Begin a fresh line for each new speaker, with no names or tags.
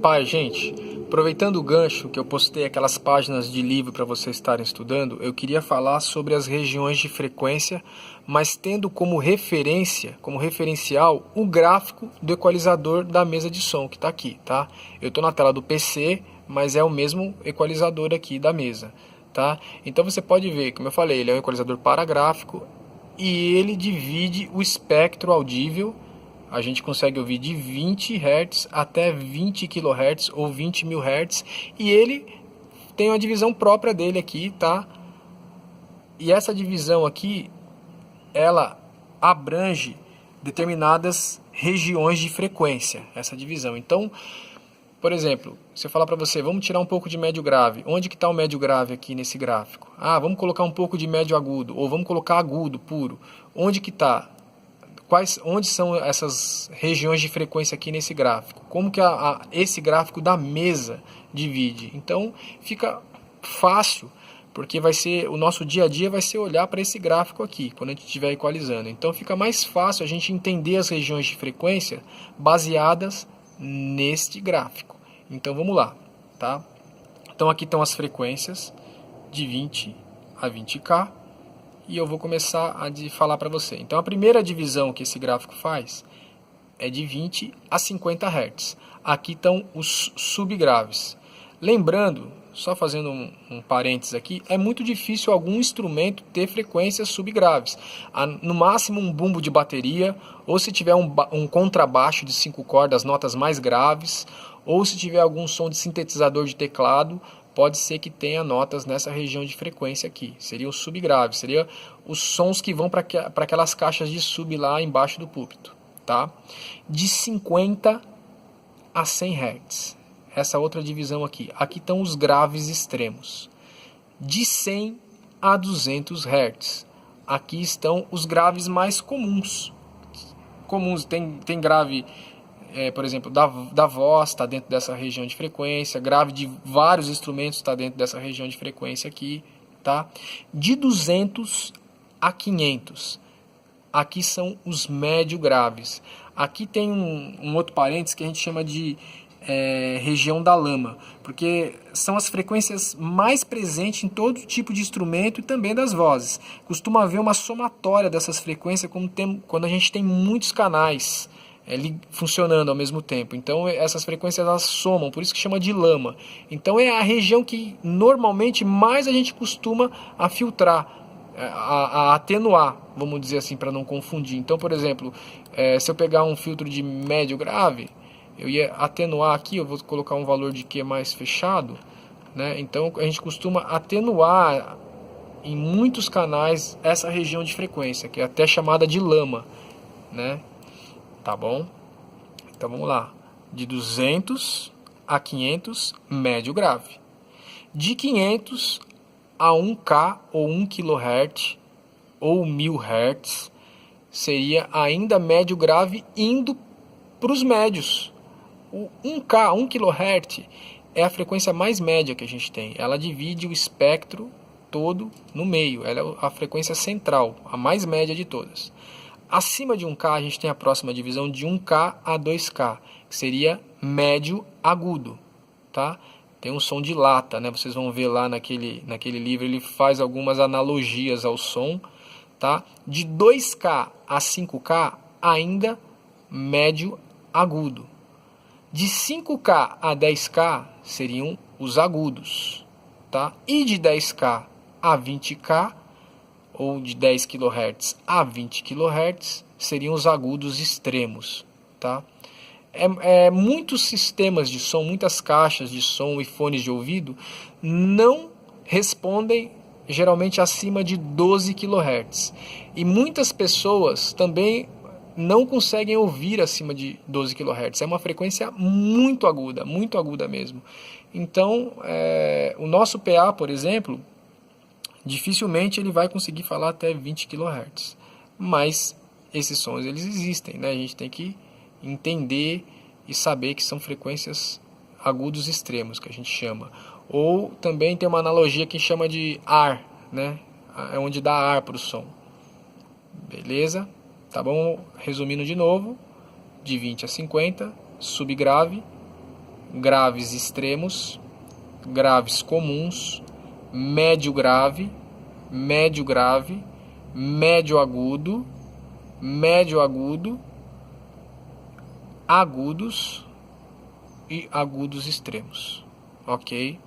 Pai, gente, aproveitando o gancho que eu postei aquelas páginas de livro para vocês estarem estudando, eu queria falar sobre as regiões de frequência, mas tendo como referência, como referencial, o gráfico do equalizador da mesa de som que está aqui, tá? Eu estou na tela do PC, mas é o mesmo equalizador aqui da mesa, tá? Então você pode ver, como eu falei, ele é um equalizador paragráfico e ele divide o espectro audível. A gente consegue ouvir de 20 Hz até 20 kHz ou 20.000 Hz. E ele tem uma divisão própria dele aqui, tá? E essa divisão aqui, ela abrange determinadas regiões de frequência, essa divisão. Então, por exemplo, se eu falar para você, vamos tirar um pouco de médio grave. Onde que está o médio grave aqui nesse gráfico? Ah, vamos colocar um pouco de médio agudo, ou vamos colocar agudo puro. Onde que está? Onde são essas regiões de frequência aqui nesse gráfico? Como que esse gráfico da mesa divide? Então fica fácil, porque o nosso dia a dia vai ser olhar para esse gráfico aqui, quando a gente estiver equalizando. Então fica mais fácil a gente entender as regiões de frequência baseadas neste gráfico. Então vamos lá, tá? Então aqui estão as frequências de 20 a 20K. E eu vou começar a falar para você. Então a primeira divisão que esse gráfico faz é de 20 a 50 Hz. Aqui estão os subgraves. Lembrando, só fazendo um parênteses aqui, é muito difícil algum instrumento ter frequências subgraves. No máximo um bumbo de bateria, ou se tiver um contrabaixo de 5 cordas, notas mais graves, ou se tiver algum som de sintetizador de teclado, pode ser que tenha notas nessa região de frequência aqui. Seria o subgrave, seria os sons que vão para aquelas caixas de sub lá embaixo do púlpito, tá? De 50 a 100 Hz. Essa outra divisão aqui. Aqui estão os graves extremos. De 100 a 200 Hz. Aqui estão os graves mais comuns. Tem grave... por exemplo, da voz está dentro dessa região de frequência, grave de vários instrumentos está dentro dessa região de frequência aqui, tá? De 200 a 500, aqui são os médio graves. Aqui tem um outro parênteses que a gente chama de região da lama, porque são as frequências mais presentes em todo tipo de instrumento e também das vozes. Costuma haver uma somatória dessas frequências quando a gente tem muitos canais funcionando ao mesmo tempo. Então essas frequências elas somam, por isso que chama de lama. Então é a região que normalmente mais a gente costuma a filtrar, a atenuar, vamos dizer assim, para não confundir. Então, por exemplo, se eu pegar um filtro de médio grave, eu ia atenuar aqui, eu vou colocar um valor de Q mais fechado, né? Então a gente costuma atenuar em muitos canais essa região de frequência, que é até chamada de lama, né? Tá bom? Então vamos lá. De 200 a 500, médio grave. De 500 a 1K ou 1 kHz ou 1000 Hz, seria ainda médio grave indo para os médios. O 1K, 1 kHz, é a frequência mais média que a gente tem. Ela divide o espectro todo no meio. Ela é a frequência central, a mais média de todas. Acima de 1K, a gente tem a próxima divisão de 1K a 2K, que seria médio agudo, tá? Tem um som de lata, né? Vocês vão ver lá naquele livro, ele faz algumas analogias ao som, tá? De 2K a 5K, ainda médio agudo. De 5K a 10K, seriam os agudos, tá? E de 10K a 20K, ou de 10 kHz a 20 kHz, seriam os agudos extremos, tá? Muitos sistemas de som, muitas caixas de som e fones de ouvido não respondem geralmente acima de 12 kHz. E muitas pessoas também não conseguem ouvir acima de 12 kHz. É uma frequência muito aguda mesmo. Então, o nosso PA, por exemplo, dificilmente ele vai conseguir falar até 20 kHz. Mas esses sons eles existem, né? A gente tem que entender e saber que são frequências agudos extremos, que a gente chama. Ou também tem uma analogia que chama de ar, né? É onde dá ar para o som. Beleza? Tá bom? Resumindo de novo, de 20 a 50, subgrave, graves extremos, graves comuns, médio grave, médio grave, médio agudo, agudos e agudos extremos, ok?